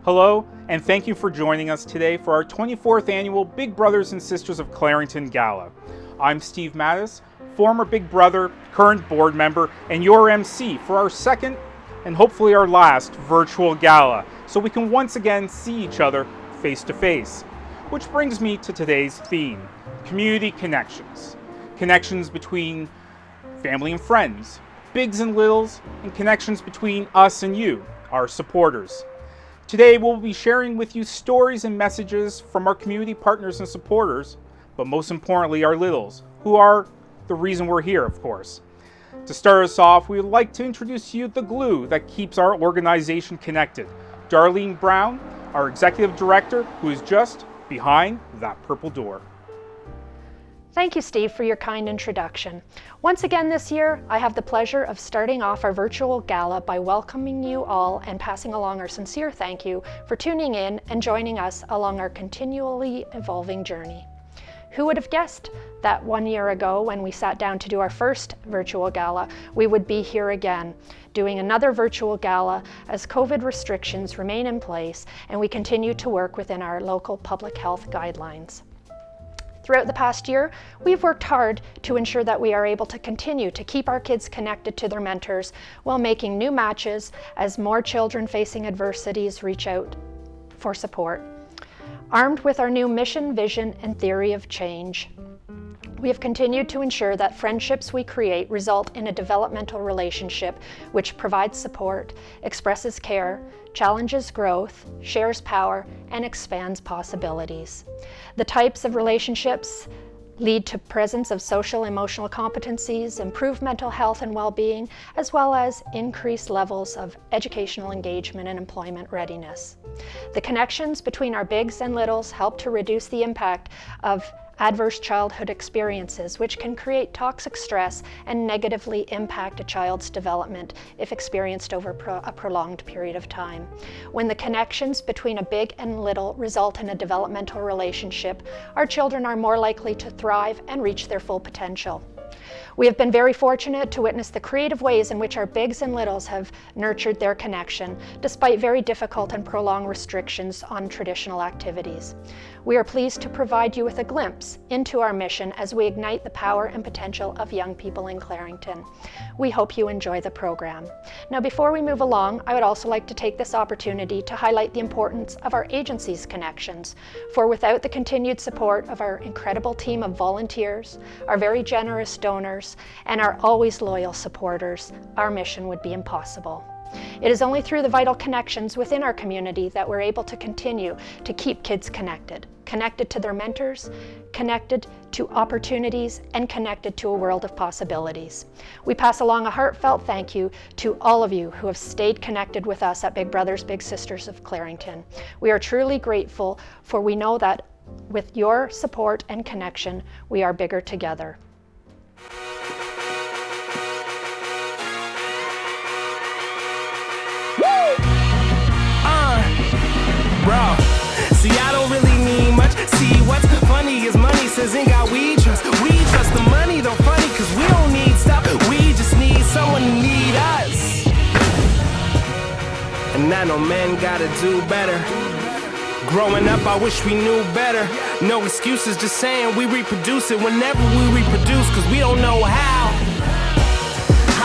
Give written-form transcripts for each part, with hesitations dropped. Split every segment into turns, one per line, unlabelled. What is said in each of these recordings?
Hello, and thank you for joining us today for our 24th annual Big Brothers and Sisters of Clarington Gala. I'm Steve Mattis, former Big Brother, current board member, and your MC for our second and hopefully our last virtual gala, so we can once again see each other face to face. Which brings me to today's theme, Community Connections. Connections between family and friends, bigs and littles, and connections between us and you, our supporters. Today we'll be sharing with you stories and messages from our community partners and supporters, but most importantly our littles, who are the reason we're here, of course. To start us off, we would like to introduce to you the glue that keeps our organization connected. Darlene Brown, our executive director, who is just behind that purple door.
Thank you, Steve, for your kind introduction. Once again this year, I have the pleasure of starting off our virtual gala by welcoming you all and passing along our sincere thank you for tuning in and joining us along our continually evolving journey. Who would have guessed that 1 year ago, when we sat down to do our first virtual gala, we would be here again, doing another virtual gala as COVID restrictions remain in place and we continue to work within our local public health guidelines. Throughout the past year, we've worked hard to ensure that we are able to continue to keep our kids connected to their mentors while making new matches as more children facing adversities reach out for support. Armed with our new mission, vision, and theory of change, we have continued to ensure that friendships we create result in a developmental relationship which provides support, expresses care, challenges growth, shares power, and expands possibilities. The types of relationships lead to presence of social emotional competencies, improved mental health and well-being, as well as increased levels of educational engagement and employment readiness. The connections between our bigs and littles help to reduce the impact of adverse childhood experiences, which can create toxic stress and negatively impact a child's development if experienced over a prolonged period of time. When the connections between a big and little result in a developmental relationship, our children are more likely to thrive and reach their full potential. We have been very fortunate to witness the creative ways in which our bigs and littles have nurtured their connection, despite very difficult and prolonged restrictions on traditional activities. We are pleased to provide you with a glimpse into our mission as we ignite the power and potential of young people in Clarington. We hope you enjoy the program. Now, before we move along, I would also like to take this opportunity to highlight the importance of our agency's connections, for without the continued support of our incredible team of volunteers, our very generous donors, and our always loyal supporters, our mission would be impossible. It is only through the vital connections within our community that we're able to continue to keep kids connected to their mentors, connected to opportunities, and connected to a world of possibilities. We pass along a heartfelt thank you to all of you who have stayed connected with us at Big Brothers, Big Sisters of Clarington. We are truly grateful, for we know that with your support and connection, we are bigger together.
Bro, see, I don't really need much. See, what's funny is money says ain't got we trust. We trust the money, though funny, cause we don't need stuff. We just need someone to need us. And I know men gotta do better. Growing up, I wish we knew better. No excuses, just saying we reproduce it whenever we reproduce, cause we don't know how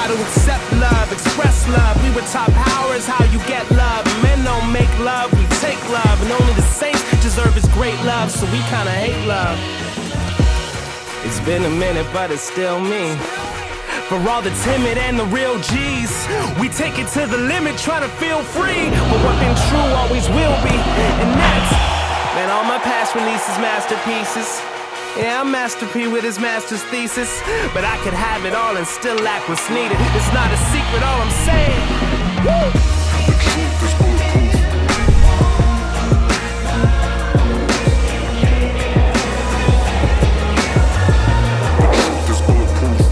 to accept love, express love. We were taught power is how you get love. Men don't make love, we take love. And only the saints deserve his great love, so we kinda hate love. It's been a minute, but it's still me. For all the timid and the real G's, we take it to the limit, try to feel free. But what been true always will be. And that's, man, all my past releases masterpieces. Yeah, I'm Master P with his master's thesis, but I could have it all and still lack what's needed. It's not a secret, all I'm saying. Woo! The truth is bulletproof. The truth is bulletproof.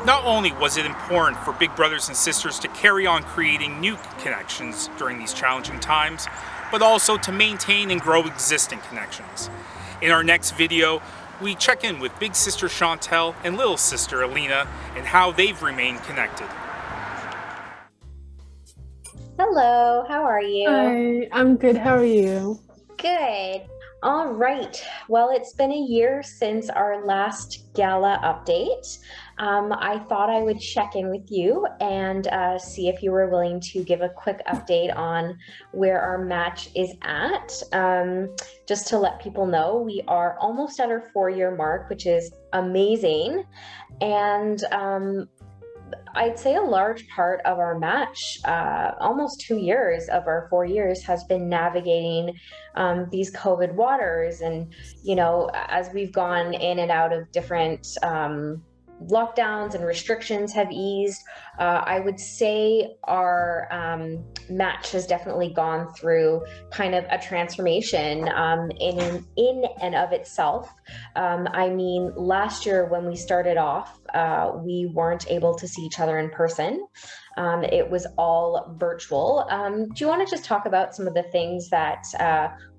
Not only was it important for Big Brothers and Sisters to carry on creating new connections during these challenging times, but also to maintain and grow existing connections. In our next video, we check in with big sister Chantel and little sister Alina and how they've remained connected.
Hello, how are you?
Hi, I'm good. How are you?
Good. All right. Well, it's been a year since our last gala update. I thought I would check in with you and see if you were willing to give a quick update on where our match is at. Just to let people know, we are almost at our 4-year mark, which is amazing. And I'd say a large part of our match, almost 2 years of our 4 years, has been navigating these COVID waters. And, you know, as we've gone in and out of different lockdowns and restrictions have eased, I would say our match has definitely gone through kind of a transformation in and of itself. I mean, last year when we started off, we weren't able to see each other in person. It was all virtual. Do you want to just talk about some of the things that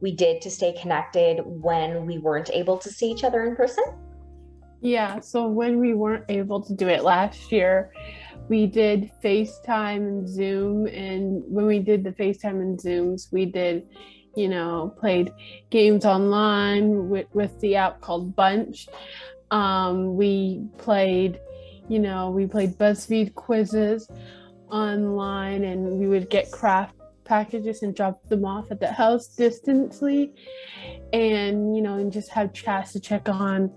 we did to stay connected when we weren't able to see each other in person?
Yeah, so when we weren't able to do it last year, we did FaceTime and Zoom. And when we did the FaceTime and Zooms, we did, played games online with the app called Bunch. We played BuzzFeed quizzes online, and we would get craft packages and drop them off at the house distantly, and just have chats to check on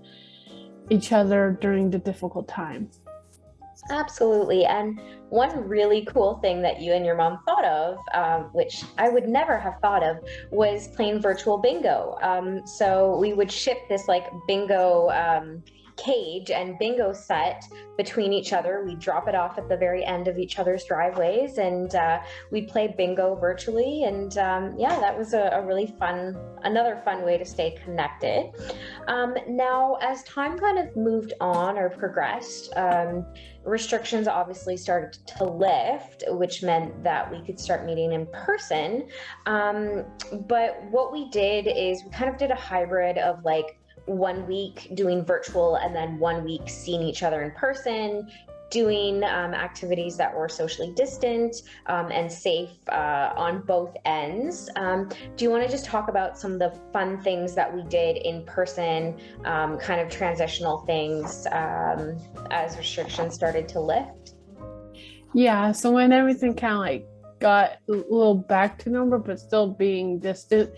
each other during the difficult times.
Absolutely. And one really cool thing that you and your mom thought of, which I would never have thought of, was playing virtual bingo. So we would ship this like bingo cage and bingo set between each other. We'd drop it off at the very end of each other's driveways, and we'd play bingo virtually. And that was a really another fun way to stay connected. Now, as time kind of moved on or progressed, restrictions obviously started to lift, which meant that we could start meeting in person. But what we did is we kind of did a hybrid of like 1 week doing virtual and then 1 week seeing each other in person, doing activities that were socially distant and safe on both ends. Do you want to just talk about some of the fun things that we did in person, kind of transitional things as restrictions started to lift?
Yeah, so when everything kind of like got a little back to normal, but still being distant,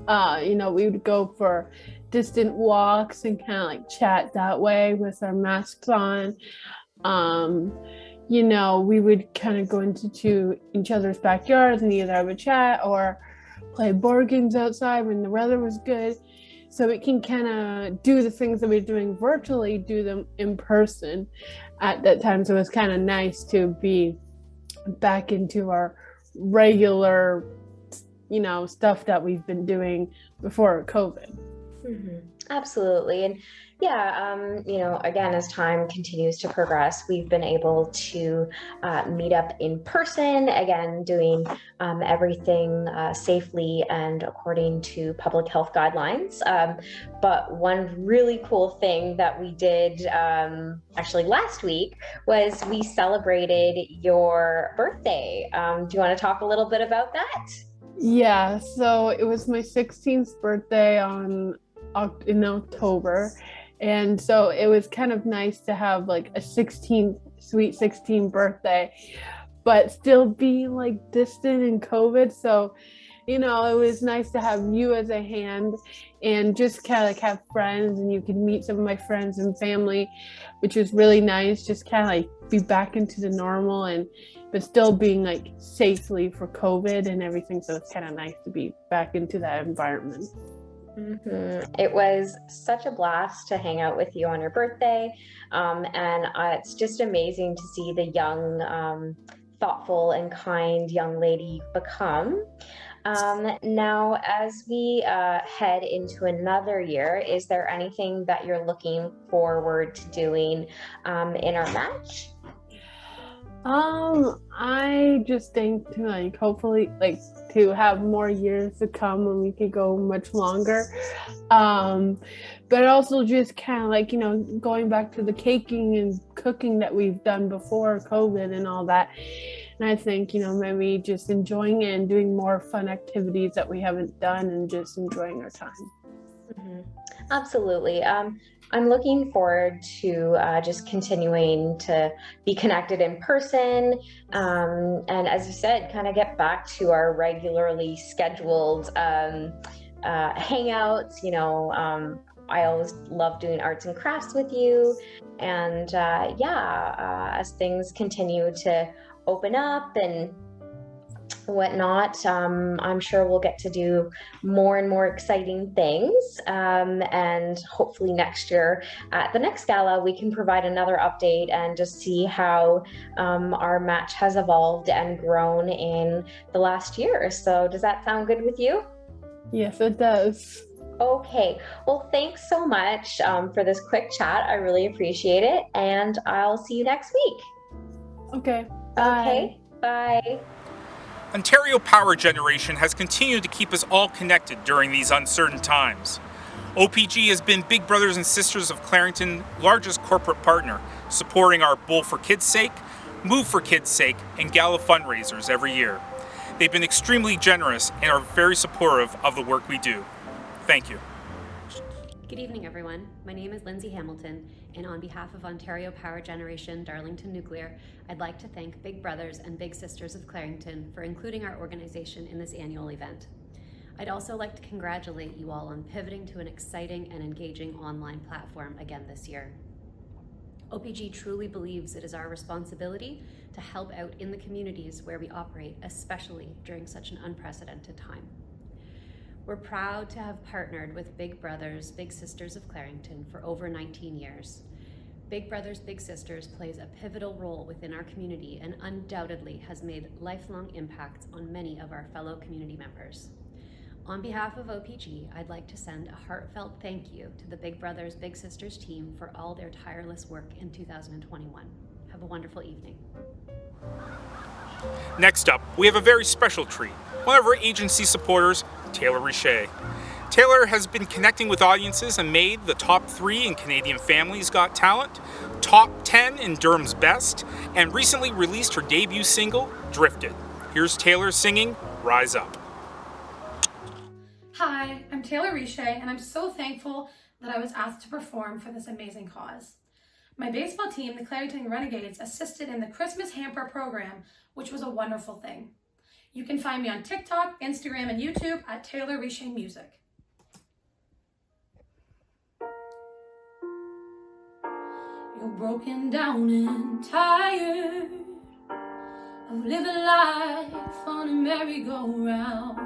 we would go for distant walks and kind of like chat that way with our masks on. We would kind of go into each other's backyards and either have a chat or play board games outside when the weather was good. So we can kind of do the things that we're doing virtually, do them in person at that time. So it's kind of nice to be back into our regular, stuff that we've been doing before COVID.
Mm-hmm. Absolutely. And again, as time continues to progress, we've been able to meet up in person, again, doing everything safely and according to public health guidelines. But one really cool thing that we did actually last week was we celebrated your birthday. Do you want to talk a little bit about that?
Yeah, so it was my 16th birthday in October, and so it was kind of nice to have like a sweet 16 birthday, but still being like distant in COVID. So it was nice to have you as a hand and just kind of like have friends, and you could meet some of my friends and family, which was really nice. Just kind of like be back into the normal but still being like safely for COVID and everything. So it's kind of nice to be back into that environment.
Mm-hmm. It was such a blast to hang out with you on your birthday. It's just amazing to see the young, thoughtful and kind young lady you've become. Now, as we head into another year, is there anything that you're looking forward to doing in our match?
I just think to hopefully to have more years to come when we could go much longer. But also just kind of going back to the caking and cooking that we've done before COVID and all that. And I think, maybe just enjoying it and doing more fun activities that we haven't done and just enjoying our time.
Mm-hmm. Absolutely. I'm looking forward to just continuing to be connected in person. And as you said, kind of get back to our regularly scheduled hangouts. I always love doing arts and crafts with you. And as things continue to open up and whatnot, I'm sure we'll get to do more and more exciting things, and hopefully next year at the next gala we can provide another update and just see how our match has evolved and grown in the last year. So does that sound good with you?
Yes, it does.
Okay, well, thanks so much for this quick chat. I really appreciate it, and I'll see you next week.
Okay, bye.
Okay, bye.
Ontario Power Generation has continued to keep us all connected during these uncertain times. OPG has been Big Brothers and Sisters of Clarington's largest corporate partner, supporting our Bowl for Kids' Sake, Move for Kids' Sake, and Gala fundraisers every year. They've been extremely generous and are very supportive of the work we do. Thank you.
Good evening, everyone. My name is Lindsay Hamilton, and on behalf of Ontario Power Generation Darlington Nuclear, I'd like to thank Big Brothers and Big Sisters of Clarington for including our organization in this annual event. I'd also like to congratulate you all on pivoting to an exciting and engaging online platform again this year. OPG truly believes it is our responsibility to help out in the communities where we operate, especially during such an unprecedented time. We're proud to have partnered with Big Brothers, Big Sisters of Clarington for over 19 years. Big Brothers, Big Sisters plays a pivotal role within our community and undoubtedly has made lifelong impacts on many of our fellow community members. On behalf of OPG, I'd like to send a heartfelt thank you to the Big Brothers, Big Sisters team for all their tireless work in 2021. Have a wonderful evening.
Next up, we have a very special treat. One of our agency supporters, Taylor Richet. Taylor has been connecting with audiences and made the top 3 in Canadian Family's Got Talent, top 10 in Durham's Best, and recently released her debut single, Drifted. Here's Taylor singing Rise Up.
Hi, I'm Taylor Richet, and I'm so thankful that I was asked to perform for this amazing cause. My baseball team, the Clarington Renegades, assisted in the Christmas Hamper program, which was a wonderful thing. You can find me on TikTok, Instagram, and YouTube at Taylor Richet Music. You're broken down and tired of living life on a merry-go-round,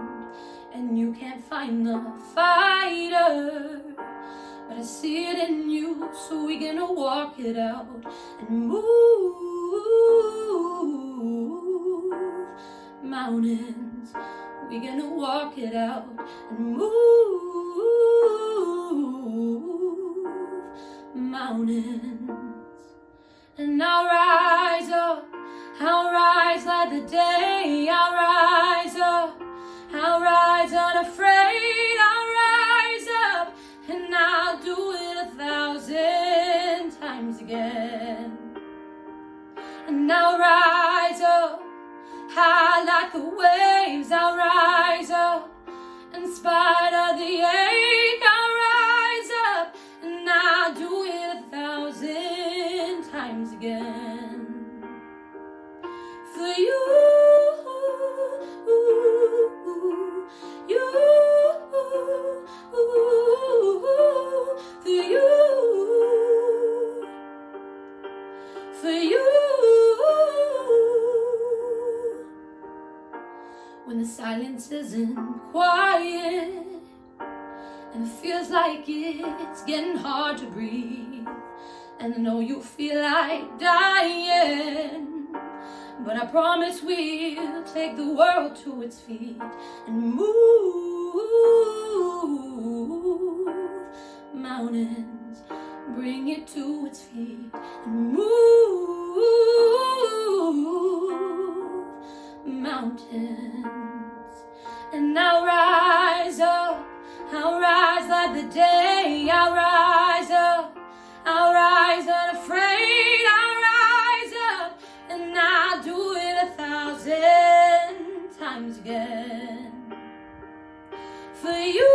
and you can't find the fighter, but I see it in you, so we're gonna walk it out and move mountains. We're gonna walk it out and move mountains. And I'll rise up, I'll rise like the day. I'll rise up, I'll rise unafraid. I'll rise up and I'll do it 1,000 times again. And I'll rise up high like the waves. I'll rise up in spite of the ache. I'll rise up and I'll do it 1,000 times again. For you, for you. When the silence isn't quiet and it feels like it's getting hard to breathe, and I know you feel like dying, but I promise we'll take the world to its feet and move mountains, bring it to its feet and move I'll rise like the day. I'll rise up. I'll rise unafraid. I'll rise up, and I'll do it 1,000 times again. For you,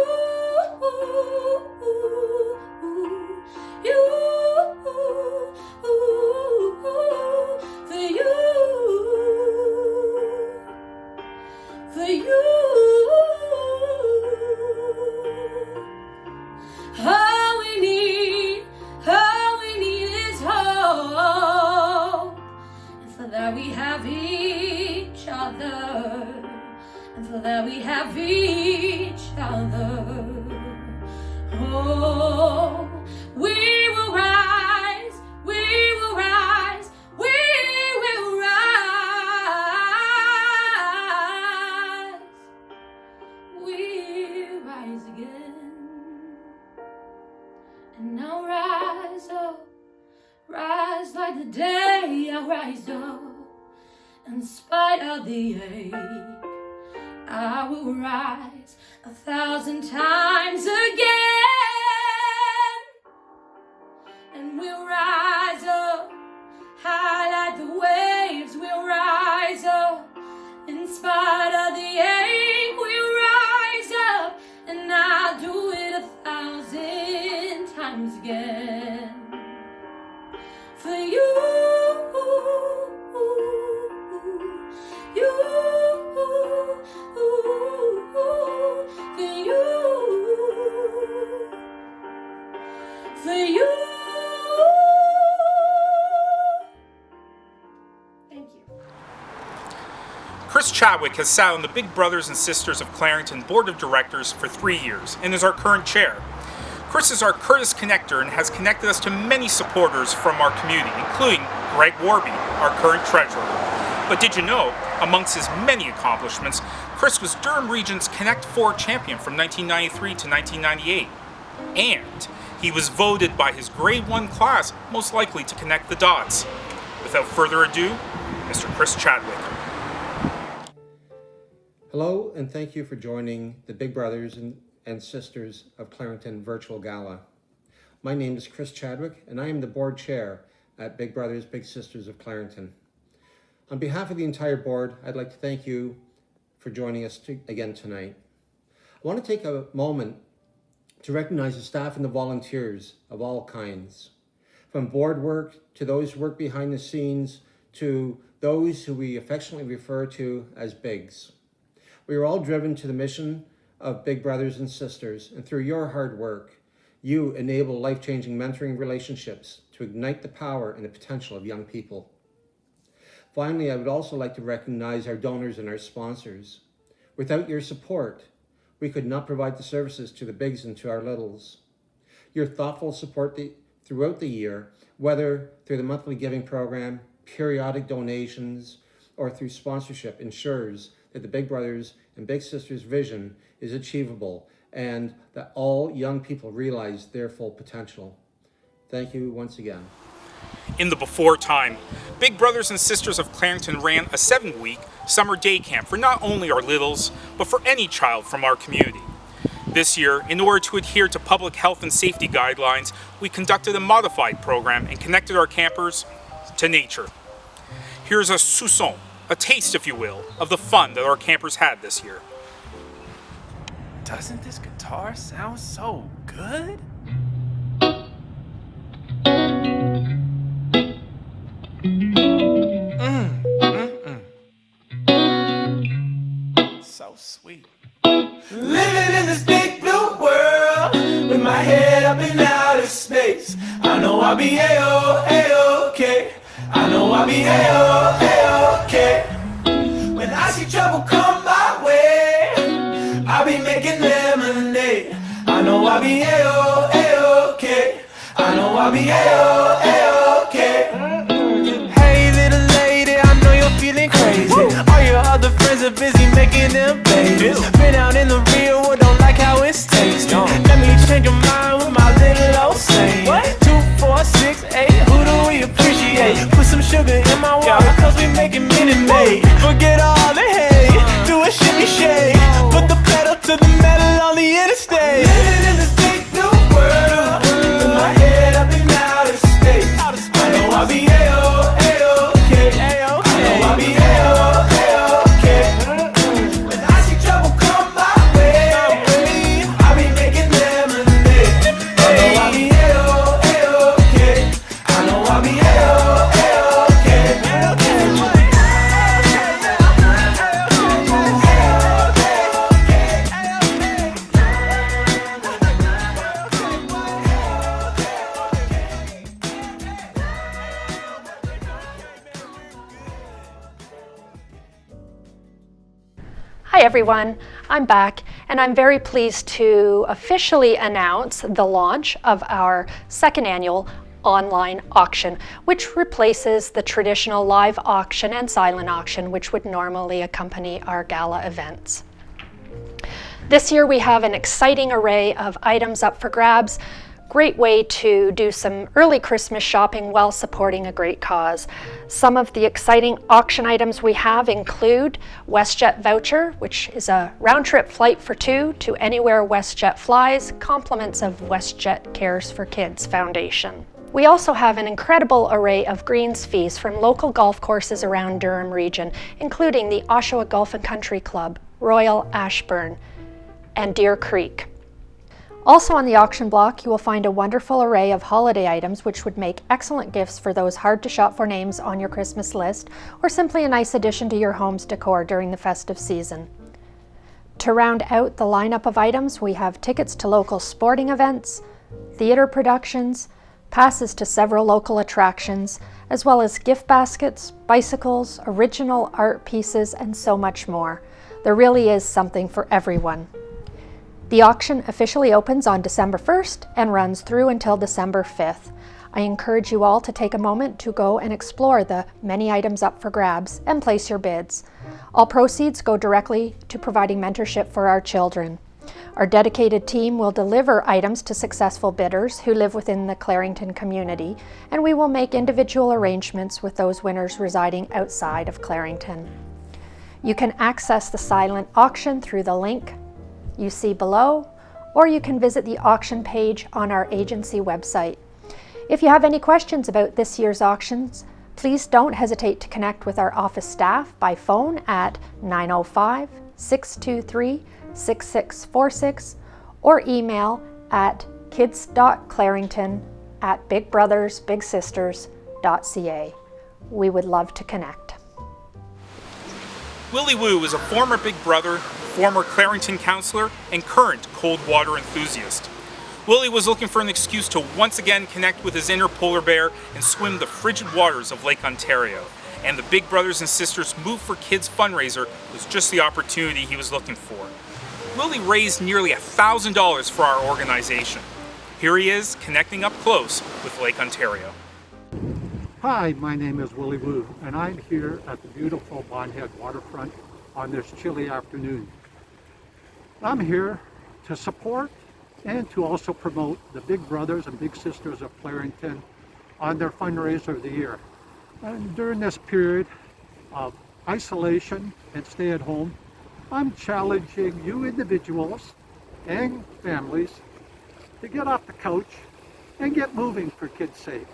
you, for you, for you. All we need is hope, and for that we have each other, and for that we have each other. Oh, we will rise, we will rise, we will rise, we'll rise again. And I'll rise up, rise like the day. I'll rise up, in spite of the ache. I will rise 1,000 times again, and we'll rise up, high like the waves. We'll rise up, in spite of the ache. We'll rise up, and I'll do it 1,000 times again. For you, you, for you. Thank you.
Chris Chadwick has sat on the Big Brothers and Sisters of Clarington Board of Directors for 3 years and is our current chair. Chris is our Curtis connector and has connected us to many supporters from our community, including Greg Warby, our current treasurer. But did you know, amongst his many accomplishments, Chris was Durham Region's Connect 4 champion from 1993 to 1998. And he was voted by his Grade 1 class most likely to connect the dots. Without further ado, Mr. Chris Chadwick.
Hello, and thank you for joining the Big Brothers and Sisters of Clarington Virtual Gala. My name is Chris Chadwick, and I am the board chair at Big Brothers, Big Sisters of Clarington. On behalf of the entire board, I'd like to thank you for joining us again tonight. I want to take a moment to recognize the staff and the volunteers of all kinds, from board work to those who work behind the scenes to those who we affectionately refer to as Bigs. We are all driven to the mission of Big Brothers and Sisters, and through your hard work, you enable life-changing mentoring relationships to ignite the power and the potential of young people. Finally, I would also like to recognize our donors and our sponsors. Without your support, we could not provide the services to the bigs and to our littles. Your thoughtful support throughout the year, whether through the monthly giving program, periodic donations, or through sponsorship, ensures that the Big Brothers and Big Sisters vision is achievable and that all young people realize their full potential. Thank you once again.
In the before time, Big Brothers and Sisters of Clarington ran a 7-week summer day camp for not only our littles, but for any child from our community. This year, in order to adhere to public health and safety guidelines, we conducted a modified program and connected our campers to nature. Here's a soupçon, a taste, if you will, of the fun that our campers had this year.
Doesn't this guitar sound so good? So sweet.
Living in this big blue world, with my head up in outer space. I know I'll be A-O-A-OK. I know I'll be A-O-A-OK. When I see trouble come my way, I'll be making lemonade. I know I'll be A-O-A-OK. I know I'll be A-O-A-OK. Hey little lady, I know you're feeling crazy. All your other friends are busy making them babies. Been out in the real world, don't like how it's tasting. Let me change your mind with my little old saying. 2, 4, 6, 8, who do we appreciate? Put some sugar in my water, cause we making Minute Maid. Forget all the hate, do a shimmy shake. Put the pedal to the metal on the interstate.
everyone, I'm back, and I'm very pleased to officially announce the launch of our second annual online auction, which replaces the traditional live auction and silent auction which would normally accompany our gala events. This year we have an exciting array of items up for grabs. Great way to do some early Christmas shopping while supporting a great cause. Some of the exciting auction items we have include WestJet voucher, which is a round-trip flight for two to anywhere WestJet flies, compliments of WestJet Cares for Kids Foundation. We also have an incredible array of greens fees from local golf courses around Durham region, including the Oshawa Golf and Country Club, Royal Ashburn, and Deer Creek. Also on the auction block, you will find a wonderful array of holiday items which would make excellent gifts for those hard to shop for names on your Christmas list, or simply a nice addition to your home's decor during the festive season. To round out the lineup of items, we have tickets to local sporting events, theater productions, passes to several local attractions, as well as gift baskets, bicycles, original art pieces, and so much more. There really is something for everyone. The auction officially opens on December 1st and runs through until December 5th. I encourage you all to take a moment to go and explore the many items up for grabs and place your bids. All proceeds go directly to providing mentorship for our children. Our dedicated team will deliver items to successful bidders who live within the Clarington community, and we will make individual arrangements with those winners residing outside of Clarington. You can access the silent auction through the link you see below, or you can visit the auction page on our agency website. If you have any questions about this year's auctions, please don't hesitate to connect with our office staff by phone at 905-623-6646 or email at kids.clarington@bigbrothersbigsisters.ca. We would love to connect.
Willie Woo is a former Big Brother, former Clarington councillor, and current cold water enthusiast. Willie was looking for an excuse to once again connect with his inner polar bear and swim the frigid waters of Lake Ontario. And the Big Brothers and Sisters Move for Kids fundraiser was just the opportunity he was looking for. Willie raised nearly $1,000 for our organization. Here he is, connecting up close with Lake Ontario.
Hi, my name is Willie Woo, and I'm here at the beautiful Bondhead waterfront on this chilly afternoon. I'm here to support and to also promote the Big Brothers and Big Sisters of Clarington on their fundraiser of the year. And during this period of isolation and stay at home, I'm challenging you individuals and families to get off the couch and get moving for kids' sake.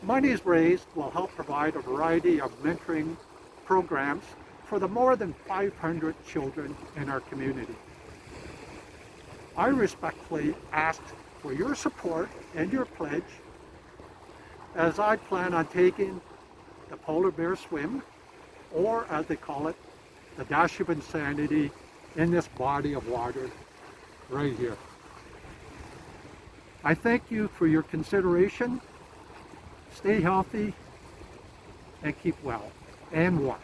Monies raised will help provide a variety of mentoring programs for the more than 500 children in our community. I respectfully ask for your support and your pledge as I plan on taking the polar bear swim, or as they call it, the dash of insanity in this body of water right here. I thank you for your consideration. Stay healthy and keep well and warm.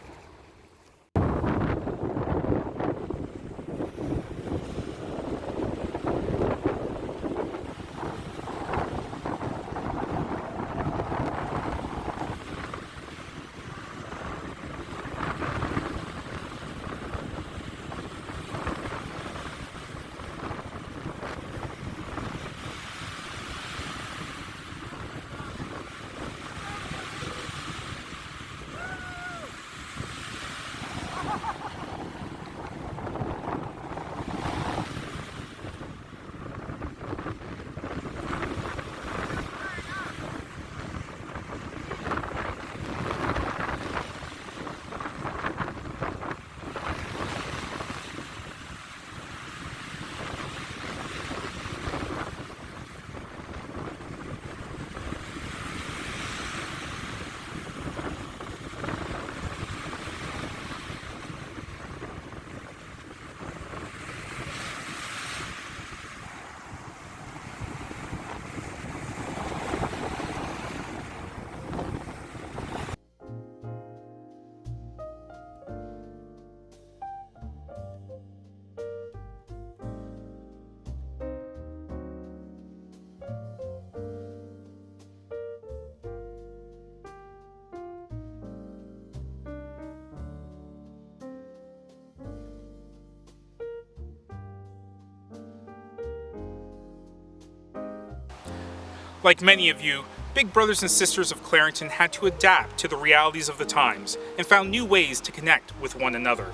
Like many of you, Big Brothers and Sisters of Clarington had to adapt to the realities of the times and found new ways to connect with one another.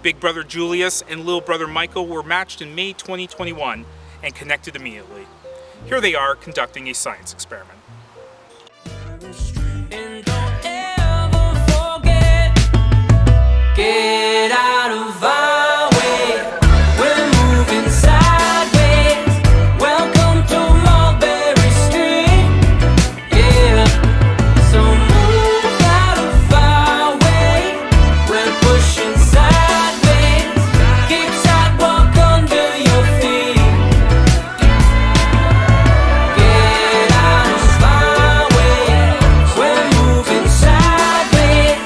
Big Brother Julius and Little Brother Michael were matched in May 2021 and connected immediately. Here they are conducting a science experiment.
And don't ever forget, get out of our way. We're moving sideways. Welcome to Mulberry Street. Yeah, so move out of our way. We're pushing sideways. Keep sidewalk under your feet. Get out of our way. We're moving sideways.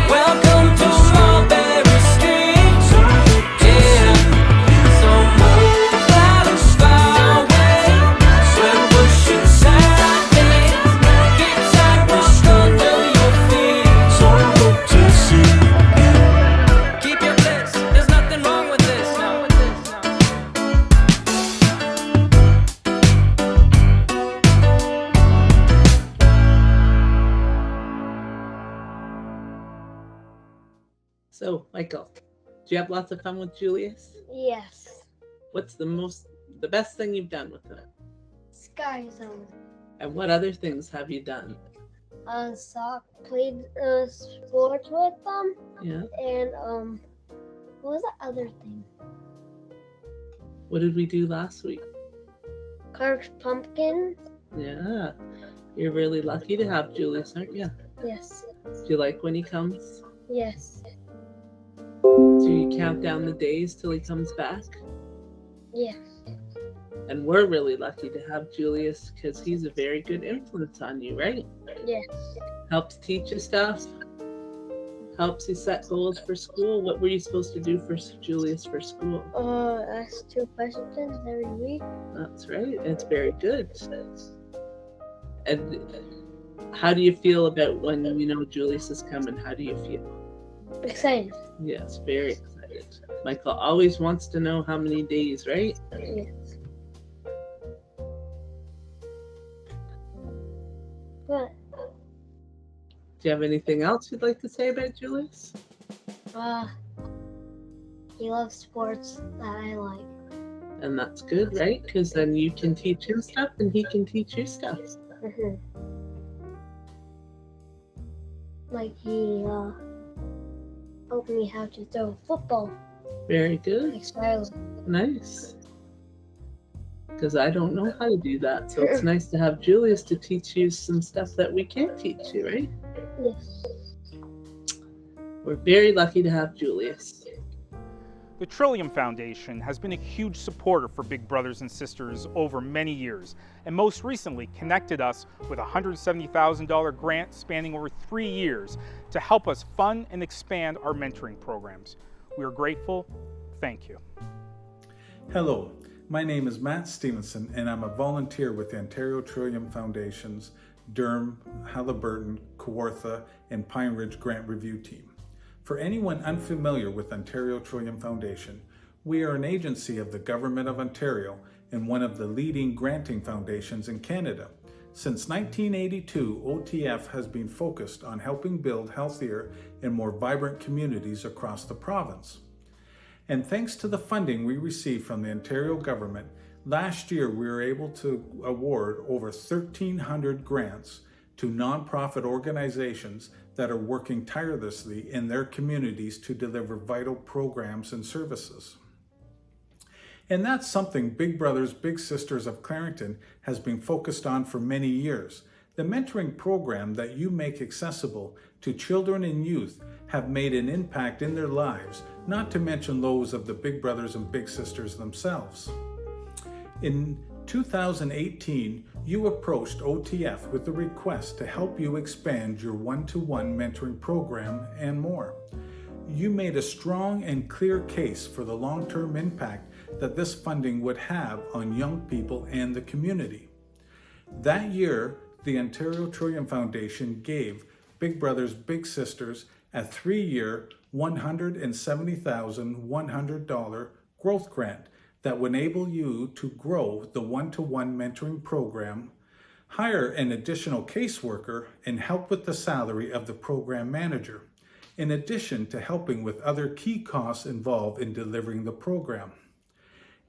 Welcome to Mulberry Street. Yeah, so move out of our way. We're pushing sideways. Keep sidewalk under your feet. Keep your bliss. There's nothing wrong with this. No.
So, Michael, do you have lots of fun with Julius?
Yes.
What's the best thing you've done with him?
Sky Zone.
And what other things have you done?
Played sports with them.
Yeah.
And what was the other thing?
What did we do last week?
Carved pumpkins.
Yeah. You're really lucky to have Julius, aren't you?
Yes.
Do you like when he comes?
Yes.
Do you count down the days till he comes back?
Yes.
And we're really lucky to have Julius because he's a very good influence on you, right?
Yes.
Helps teach you stuff. Helps you set goals for school. What were you supposed to do for Julius for school?
Ask 2 questions every week.
That's right. It's very good. And how do you feel about when you know Julius is coming? How do you feel?
Excited.
Yes, very excited. Michael always wants to know how many days, right?
Yes. What?
Do you have anything else you'd like to say about Julius?
He loves sports that I like.
And that's good, right? Because then you can teach him stuff and he can teach you stuff.
Mm-hmm. Like he helped me how to throw football.
Very good.
Like Skylar.
Nice. Because I don't know how to do that. So it's nice to have Julius to teach you some stuff that we can't teach you, right?
Yes.
We're very lucky to have Julius. The Trillium Foundation has been a huge supporter for Big Brothers and Sisters over many years, and most recently connected us with a $170,000 grant spanning over 3 years to help us fund and expand our mentoring programs. We are grateful. Thank you.
Hello, my name is Matt Stevenson, and I'm a volunteer with the Ontario Trillium Foundation's Durham, Haliburton, Kawartha, and Pine Ridge Grant Review Team. For anyone unfamiliar with Ontario Trillium Foundation, we are an agency of the Government of Ontario and one of the leading granting foundations in Canada. Since 1982, OTF has been focused on helping build healthier and more vibrant communities across the province. And thanks to the funding we received from the Ontario government, last year we were able to award over 1,300 grants to nonprofit organizations that are working tirelessly in their communities to deliver vital programs and services. And that's something Big Brothers Big Sisters of Clarington has been focused on for many years. The mentoring program that you make accessible to children and youth have made an impact in their lives, not to mention those of the Big Brothers and Big Sisters themselves. In 2018, you approached OTF with a request to help you expand your one-to-one mentoring program and more. You made a strong and clear case for the long-term impact that this funding would have on young people and the community. That year, the Ontario Trillium Foundation gave Big Brothers Big Sisters a 3-year, $170,100 growth grant that would enable you to grow the one-to-one mentoring program hire an additional caseworker, and help with the salary of the program manager, in addition to helping with other key costs involved in delivering the program.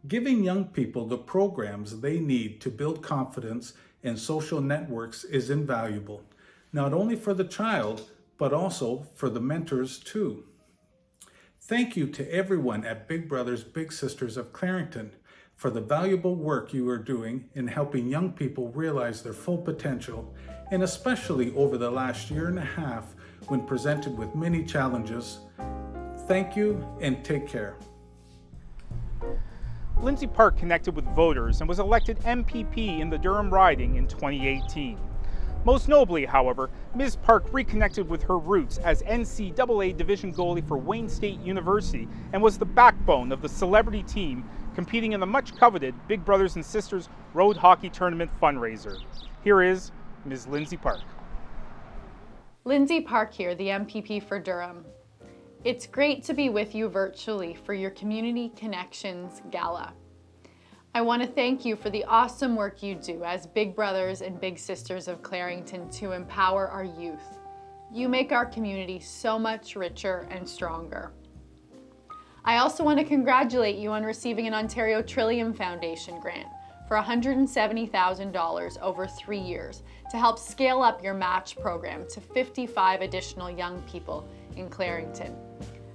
Giving young people the programs they need to build confidence and social networks is invaluable, not only for the child, but also for the mentors too. Thank you to everyone at Big Brothers Big Sisters of Clarington for the valuable work you are doing in helping young people realize their full potential, and especially over the last year and a half when presented with many challenges. Thank you and take care.
Lindsay Park connected with voters and was elected MPP in the Durham riding in 2018. Most notably, however, Ms. Park reconnected with her roots as NCAA division goalie for Wayne State University and was the backbone of the celebrity team competing in the much-coveted Big Brothers and Sisters Road Hockey Tournament fundraiser. Here is Ms. Lindsay Park.
Lindsay Park here, the MPP for Durham. It's great to be with you virtually for your Community Connections Gala. I want to thank you for the awesome work you do as Big Brothers and Big Sisters of Clarington to empower our youth. You make our community so much richer and stronger. I also want to congratulate you on receiving an Ontario Trillium Foundation grant for $170,000 over 3 years to help scale up your match program to 55 additional young people in Clarington.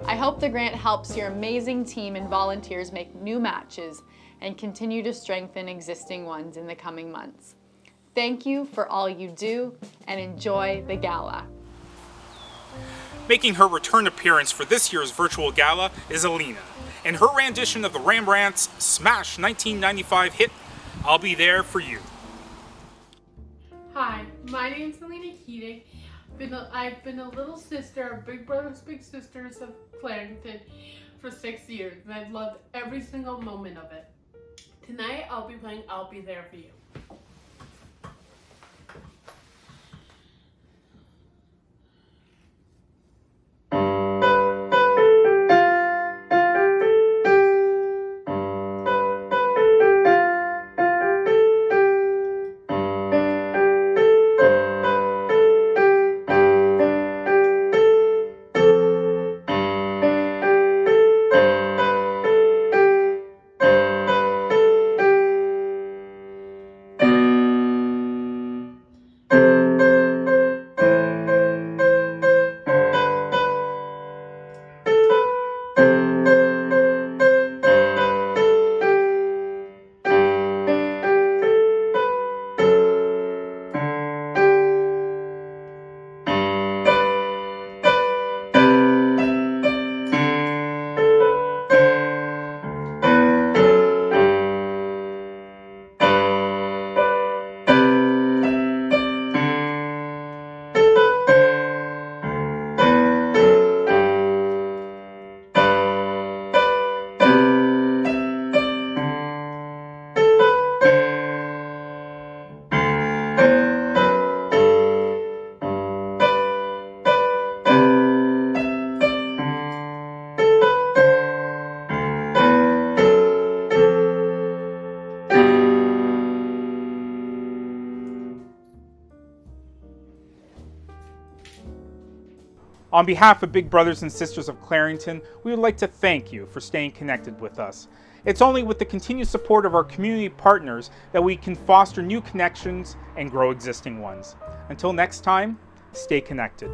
I hope the grant helps your amazing team and volunteers make new matches and continue to strengthen existing ones in the coming months. Thank you for all you do and enjoy the gala.
Making her return appearance for this year's virtual gala is Alina, and her rendition of the Rembrandt's smash 1995 hit, I'll Be There For You.
Hi, my name's Alina Keating. I've been a little sister of Big Brothers Big Sisters of Clarington for 6 years, and I've loved every single moment of it. Tonight, I'll be playing I'll Be There For You.
On behalf of Big Brothers and Sisters of Clarington, we would like to thank you for staying connected with us. It's only with the continued support of our community partners that we can foster new connections and grow existing ones. Until next time, stay connected.